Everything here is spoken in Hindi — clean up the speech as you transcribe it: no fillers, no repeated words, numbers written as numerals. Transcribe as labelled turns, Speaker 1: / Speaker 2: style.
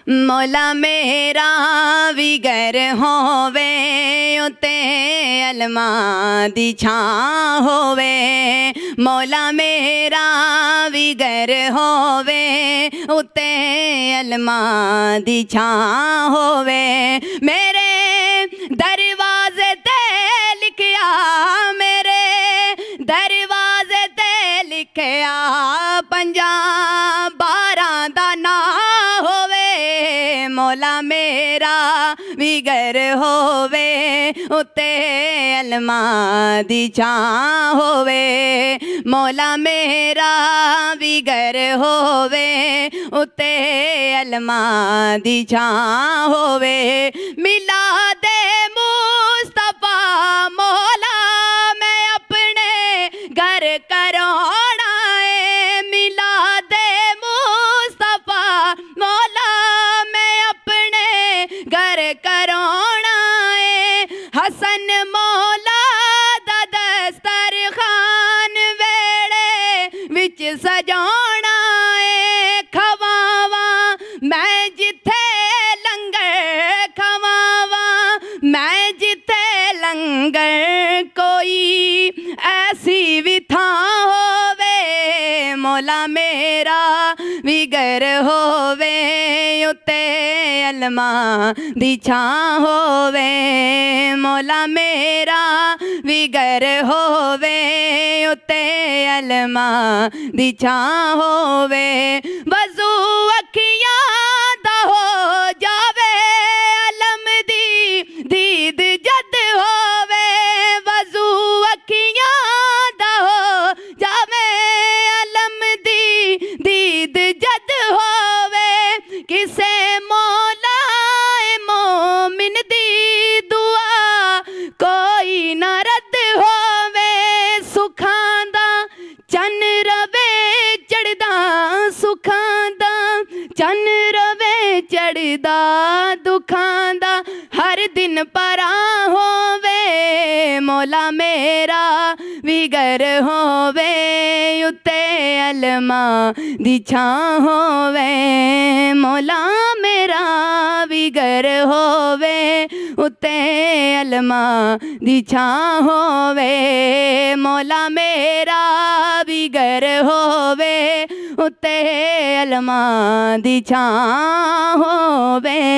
Speaker 1: मौला मेरा विगर होवे उते अलमा दी छां होवे। मौला मेरा विगर होवे उते अलमा दी छां होवे। मेरे दरवाजे ते लिखिया, मेरे दरवाजे ते लिखिया 50-12 दा ना होवे। मौला मेरा विगर होवे उते अलमा दी छां होवे। मौला मेरा विगर होवे उते अलमा दी छां होवे। मिला दे मुस्तफा मौला मैं अपने घर करोना है। मिला दे मुस्तफा मौला मैं अपने घर करोना है। हसन मौला दा दस्तरखान वेड़े विच सजाना है। खवावा मैं जिथे लंगर, खवावा मैं जिथे लंगर कोई ऐसी भी थां होवे। मौला मेरा विगर होवे उते अलमा दी छां होवे। मौला मेरा विगर होवे उते अलमा दी छां होवे। वज़ू अखियां दा हो जावे अलम दी दीद जद होवे। वज़ू अखियां दा हो जावे अलम दी दीद जद होवे। किसे मौला मोमिन दी दुआ कोई न रद्द होवे। सुखां दा चन रवे चढ़दा, सुखां दा चन रवे चढ़दा, दुखां दा हर दिन परा होवे। मौला मेरा विगर होवे उते अलमा दी छां होवे। मौला मेरा विगर होवे उते अलमा दी छां होवे। मौला मेरा विगर होवे उते अलमा दी छां होवे।